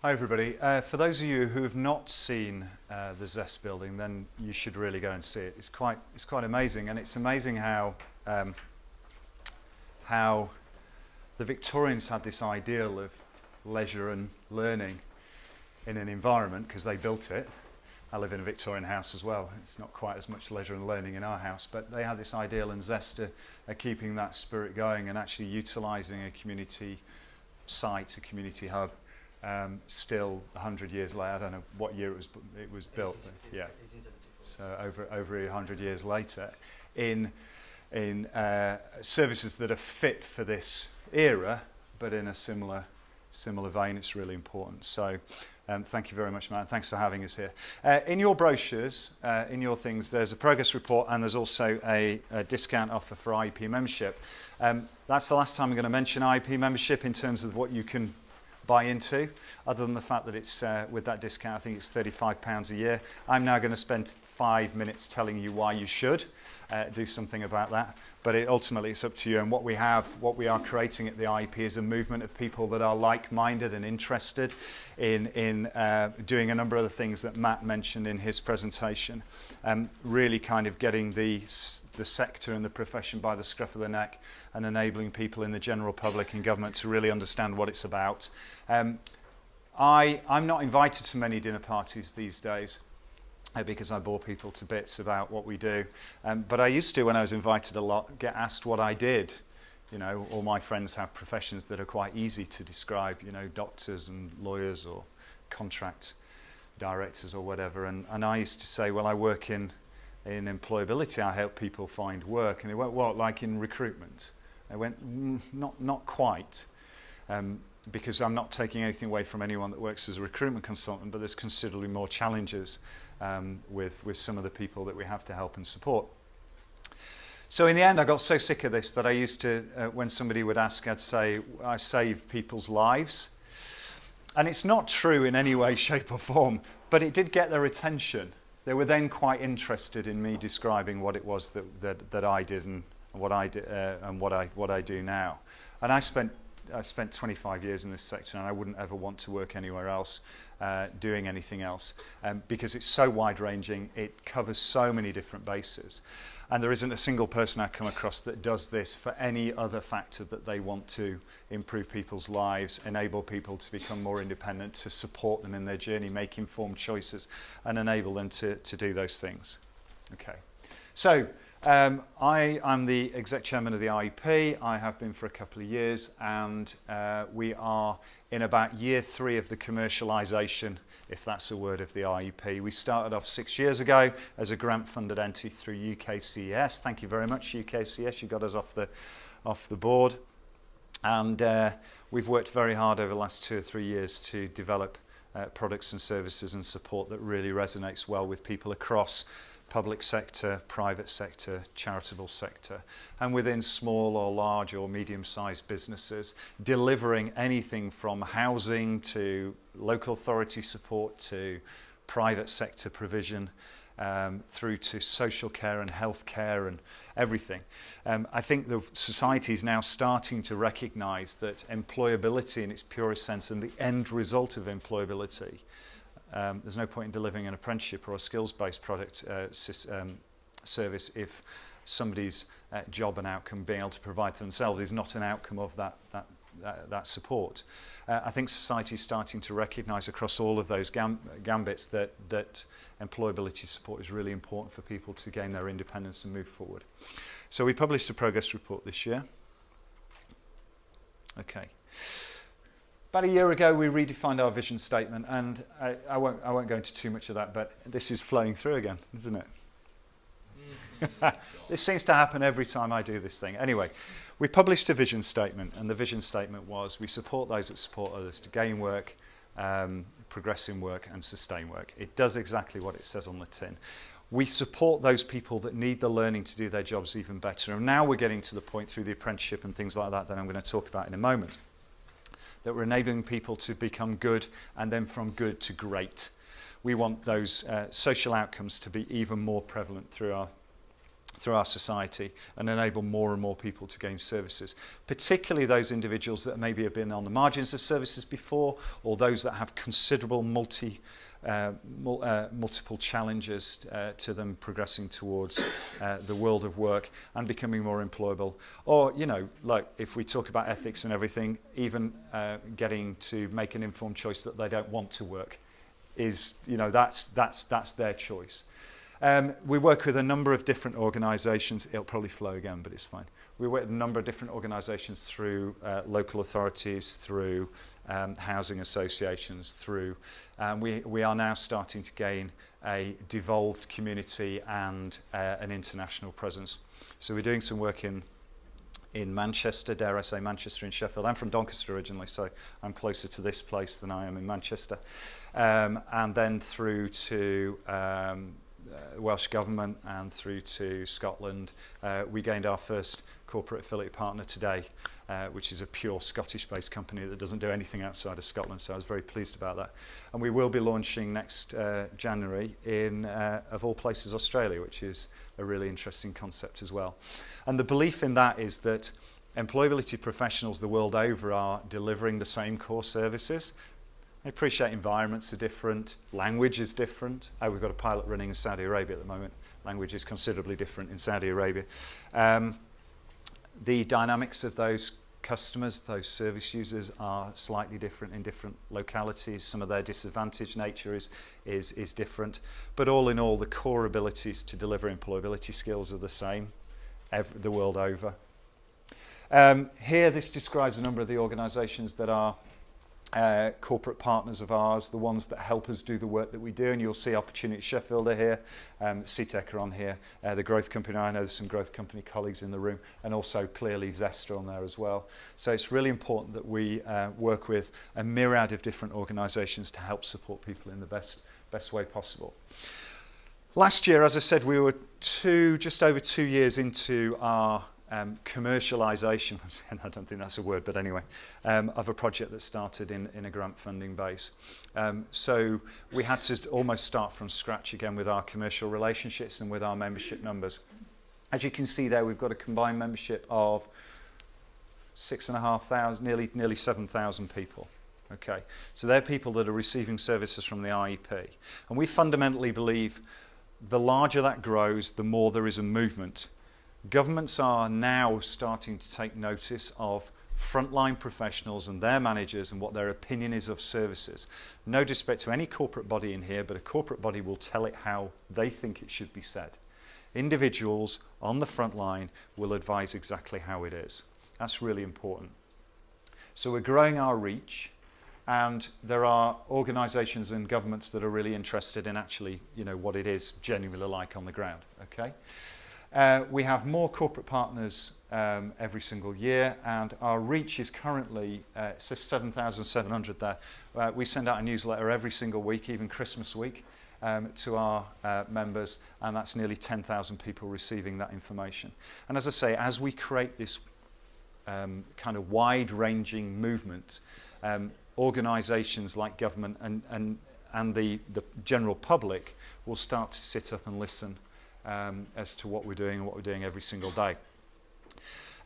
Hi everybody. For those of you who have not seen the Zest building, then you should really go and see it. It's quite amazing, and it's amazing how the Victorians had this ideal of leisure and learning in an environment because they built it. I live in a Victorian house as well. It's not quite as much leisure and learning in our house, but they had this ideal, and Zest are keeping that spirit going and actually utilising a community site, a community hub. Still 100 years later, I don't know what year it was built. Yeah, so over 100 years later, in services that are fit for this era, but in a similar vein. It's really important. So thank you very much, Matt. Thanks for having us here. In your brochures, in your things, there's a progress report, and there's also a discount offer for IEP membership. That's the last time I'm going to mention IEP membership in terms of what you can buy into, other than the fact that it's with that discount, I think it's £35 a year. I'm now going to spend 5 minutes telling you why you should do something about that, but ultimately it's up to you. And what we are creating at the IEP is a movement of people that are like-minded and interested in doing a number of the things that Matt mentioned in his presentation, really kind of getting the sector and the profession by the scruff of the neck and enabling people in the general public and government to really understand what it's about. I'm not invited to many dinner parties these days because I bore people to bits about what we do. But I used to, when I was invited a lot, get asked what I did. You know, all my friends have professions that are quite easy to describe, you know, doctors and lawyers or contract directors or whatever. And I used to say, well, I work in employability. I help people find work. And they went, what, like in recruitment? I went, not quite. Because I'm not taking anything away from anyone that works as a recruitment consultant, but there's considerably more challenges with some of the people that we have to help and support. So in the end, I got so sick of this that I used to, when somebody would ask, I'd say, I save people's lives. And it's not true in any way, shape or form, but it did get their attention. They were then quite interested in me describing what it was that I did and what I did and what I do now. And I've spent 25 years in this sector, and I wouldn't ever want to work anywhere else doing anything else because it's so wide-ranging. It covers so many different bases, and there isn't a single person I come across that does this for any other factor that they want to improve people's lives, enable people to become more independent, to support them in their journey, make informed choices, and enable them to do those things. Okay, so I am the Exec Chairman of the IEP. I have been for a couple of years, and we are in about year 3 of the commercialisation, if that's a word, of the IEP. We started off 6 years ago as a grant-funded entity through UKCES. Thank you very much, UKCES. You got us off the board. And we've worked very hard over the last 2 or 3 years to develop products and services and support that really resonates well with people across public sector, private sector, charitable sector, and within small or large or medium-sized businesses, delivering anything from housing to local authority support to private sector provision, through to social care and health care and everything. I think the society is now starting to recognise that employability in its purest sense and the end result of employability, there's no point in delivering an apprenticeship or a skills-based product service if somebody's job and outcome being able to provide for themselves is not an outcome of that support. I think society is starting to recognise across all of those gambits that employability support is really important for people to gain their independence and move forward. So we published a progress report this year. Okay. About a year ago, we redefined our vision statement, and I won't go into too much of that, but this is flowing through again, isn't it? This seems to happen every time I do this thing. Anyway, we published a vision statement, and the vision statement was we support those that support others to gain work, progress in work, and sustain work. It does exactly what it says on the tin. We support those people that need the learning to do their jobs even better, and now we're getting to the point through the apprenticeship and things like that I'm going to talk about in a moment, that we're enabling people to become good and then from good to great. We want those social outcomes to be even more prevalent through through our society and enable more and more people to gain services, particularly those individuals that maybe have been on the margins of services before, or those that have considerable multiple challenges to them progressing towards the world of work and becoming more employable. Or, you know, like if we talk about ethics and everything, even getting to make an informed choice that they don't want to work is, you know, that's their choice. We work with a number of different organisations. It'll probably flow again, but it's fine. We work with a number of different organisations through local authorities, through housing associations, through... we are now starting to gain a devolved community and an international presence. So we're doing some work in Manchester, dare I say Manchester and Sheffield. I'm from Doncaster originally, so I'm closer to this place than I am in Manchester. And then through to... Welsh Government and through to Scotland. We gained our first corporate affiliate partner today, which is a pure Scottish-based company that doesn't do anything outside of Scotland, so I was very pleased about that. And we will be launching next January in, of all places, Australia, which is a really interesting concept as well. And the belief in that is that employability professionals the world over are delivering the same core services. I appreciate environments are different, language is different. We've got a pilot running in Saudi Arabia at the moment. Language is considerably different in Saudi Arabia. The dynamics of those customers, those service users, are slightly different in different localities. Some of their disadvantaged nature is different. But all in all, the core abilities to deliver employability skills are the same the world over. Here, this describes a number of the organisations that are corporate partners of ours, the ones that help us do the work that we do, and you'll see Opportunity Sheffield are here, Seetec are on here, the growth company, I know there's some growth company colleagues in the room, and also clearly Zest are on there as well. So it's really important that we work with a myriad of different organisations to help support people in the best way possible. Last year, as I said, we were just over 2 years into our commercialisation, I don't think that's a word, but anyway, of a project that started in a grant funding base. So we had to almost start from scratch again with our commercial relationships and with our membership numbers. As you can see there, we've got a combined membership of 6,500, nearly 7,000 people. Okay, so they're people that are receiving services from the IEP. And we fundamentally believe the larger that grows, the more there is a movement. Governments are now starting to take notice of frontline professionals and their managers and what their opinion is of services. No disrespect to any corporate body in here, but a corporate body will tell it how they think it should be said. Individuals on the front line will advise exactly how it is. That's really important. So we're growing our reach, and there are organisations and governments that are really interested in actually, you know, what it is genuinely like on the ground. Okay. We have more corporate partners every single year, and our reach is currently, it says 7,700 there. We send out a newsletter every single week, even Christmas week, to our members, and that's nearly 10,000 people receiving that information. And as I say, as we create this kind of wide-ranging movement, organisations like government and the general public will start to sit up and listen as to what we're doing and what we're doing every single day.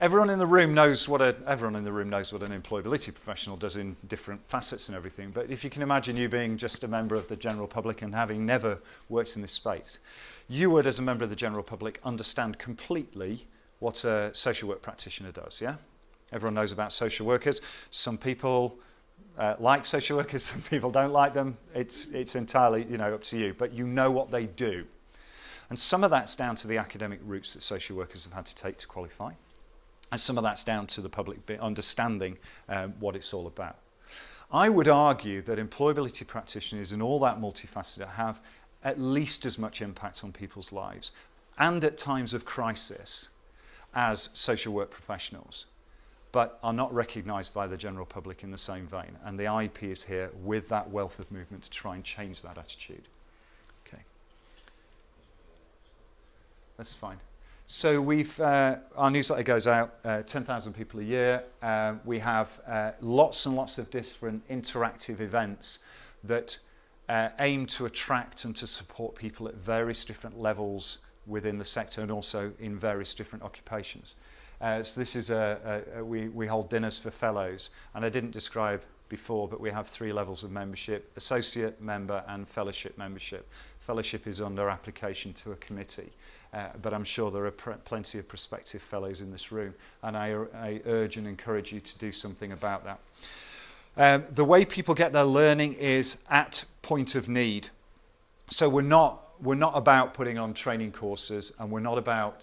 Everyone in the room knows what an employability professional does in different facets and everything, but if you can imagine you being just a member of the general public and having never worked in this space, you would, as a member of the general public, understand completely what a social work practitioner does, yeah? Everyone knows about social workers. Some people like social workers, some people don't like them. It's entirely, you know, up to you, but you know what they do. And some of that's down to the academic routes that social workers have had to take to qualify. And some of that's down to the public understanding what it's all about. I would argue that employability practitioners and all that multifaceted have at least as much impact on people's lives, and at times of crisis, as social work professionals, but are not recognised by the general public in the same vein. And the IEP is here with that wealth of movement to try and change that attitude. That's fine. So we've our newsletter goes out 10,000 people a year. We have lots and lots of different interactive events that aim to attract and to support people at various different levels within the sector and also in various different occupations. So this is we hold dinners for fellows, and I didn't describe before, but we have 3 levels of membership: associate member and fellowship membership. Fellowship is under application to a committee, but I'm sure there are plenty of prospective fellows in this room, and I urge and encourage you to do something about that. The way people get their learning is at point of need. So we're not about putting on training courses, and we're not about,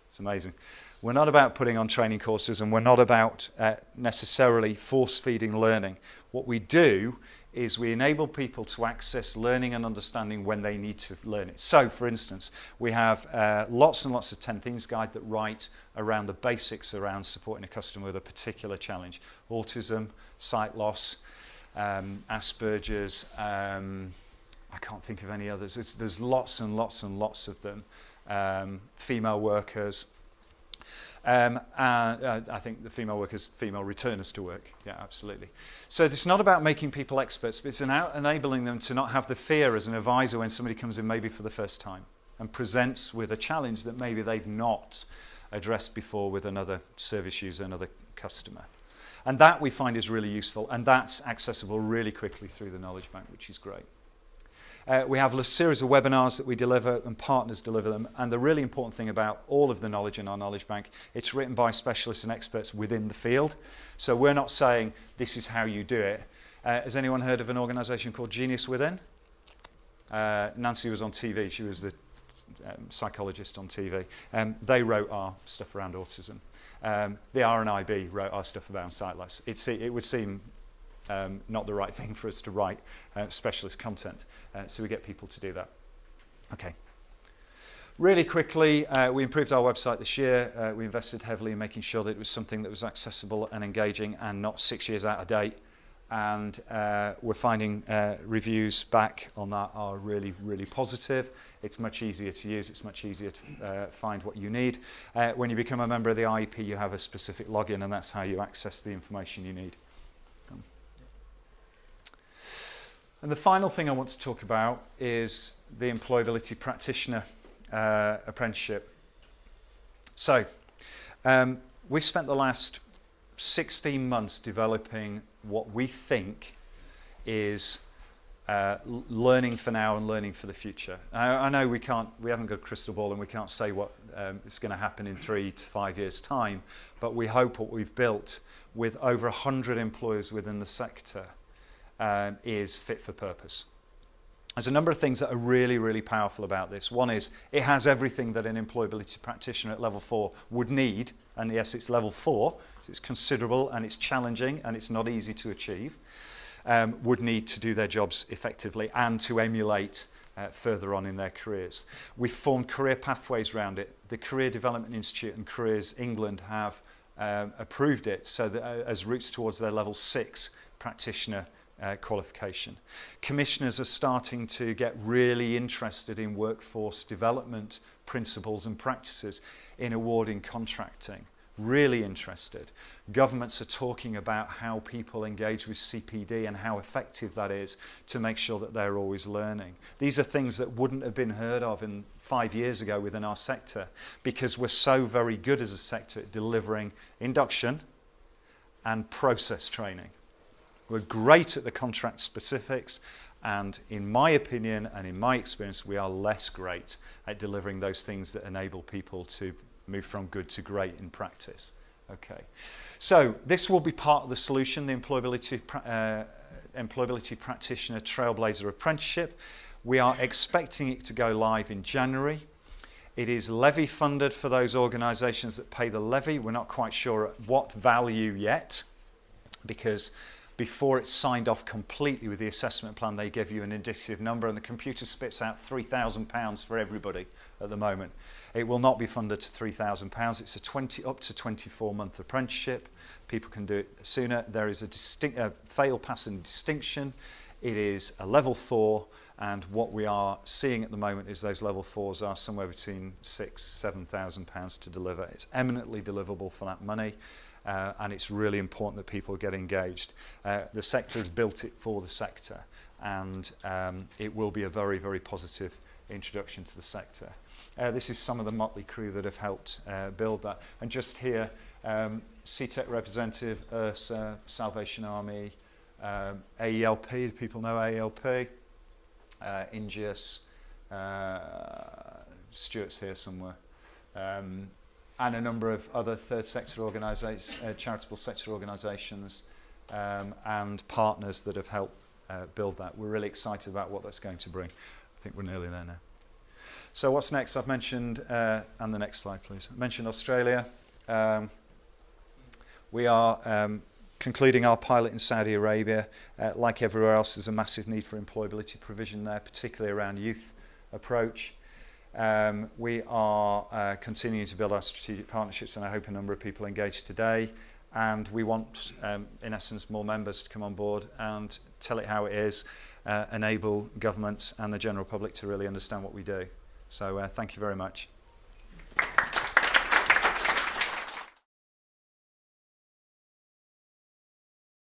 it's amazing, we're not about putting on training courses, and we're not about necessarily force-feeding learning. What we do is we enable people to access learning and understanding when they need to learn it. So, for instance, we have lots and lots of 10 Things guide that write around the basics around supporting a customer with a particular challenge. Autism, sight loss, Asperger's, I can't think of any others. There's lots and lots and lots of them. Female workers. I think the female workers, female returners to work. Yeah, absolutely. So it's not about making people experts, but it's enabling them to not have the fear as an advisor when somebody comes in maybe for the first time and presents with a challenge that maybe they've not addressed before with another service user, another customer. And that we find is really useful, and that's accessible really quickly through the Knowledge Bank, which is great. We have a series of webinars that we deliver, and partners deliver them. And the really important thing about all of the knowledge in our Knowledge Bank, it's written by specialists and experts within the field. So we're not saying this is how you do it. Has anyone heard of an organisation called Genius Within? Nancy was on TV. She was the psychologist on TV. They wrote our stuff around autism. The RNIB wrote our stuff about sight loss. It would seem not the right thing for us to write specialist content. So we get people to do that. Okay. Really quickly, we improved our website this year. We invested heavily in making sure that it was something that was accessible and engaging and not 6 years out of date. And we're finding reviews back on that are really, really positive. It's much easier to use. It's much easier to find what you need. When you become a member of the IEP, you have a specific login, and that's how you access the information you need. And the final thing I want to talk about is the Employability Practitioner Apprenticeship. So, we've spent the last 16 months developing what we think is learning for now and learning for the future. I know we haven't got a crystal ball and we can't say what is going to happen in 3 to 5 years' time, but we hope what we've built with over 100 employers within the sector is fit for purpose. There's a number of things that are really, really powerful about this. One is it has everything that an employability practitioner at level 4 would need, and yes, it's level 4, so it's considerable and it's challenging and it's not easy to achieve, would need to do their jobs effectively and to emulate further on in their careers. We've formed career pathways around it. The Career Development Institute and Careers England have approved it so that as routes towards their level 6 practitioner qualification. Commissioners are starting to get really interested in workforce development principles and practices in awarding contracting. Really interested. Governments are talking about how people engage with CPD and how effective that is to make sure that they're always learning. These are things that wouldn't have been heard of 5 years ago within our sector because we're so very good as a sector at delivering induction and process training. We're great at the contract specifics, and in my opinion and in my experience, we are less great at delivering those things that enable people to move from good to great in practice. Okay, so this will be part of the solution, the Employability Practitioner Trailblazer Apprenticeship. We are expecting it to go live in January. It is levy funded for those organisations that pay the levy. We're not quite sure at what value yet, because before it's signed off completely with the assessment plan, they give you an indicative number, and the computer spits out £3,000 for everybody at the moment. It will not be funded to £3,000. It's a up to 24-month apprenticeship. People can do it sooner. There is a fail, pass and distinction. It is a level 4, and what we are seeing at the moment is those level 4s are somewhere between £6,000–7,000 to deliver. It's eminently deliverable for that money. And it's really important that people get engaged. The sector has built it for the sector, and it will be a very, very positive introduction to the sector. This is some of the motley crew that have helped build that. And just here, Seetec representative, URSA, Salvation Army, AELP, do people know AELP? Ingeus, Stuart's here somewhere, and a number of other third sector organisations, charitable sector organisations, and partners that have helped build that. We're really excited about what that's going to bring. I think we're nearly there now. So what's next? I've mentioned, and the next slide please, I mentioned Australia. We are concluding our pilot in Saudi Arabia. Like everywhere else, there's a massive need for employability provision there, particularly around youth approach. We are continuing to build our strategic partnerships, and I hope a number of people engaged today. And we want, in essence, more members to come on board and tell it how it is, enable governments and the general public to really understand what we do. So thank you very much.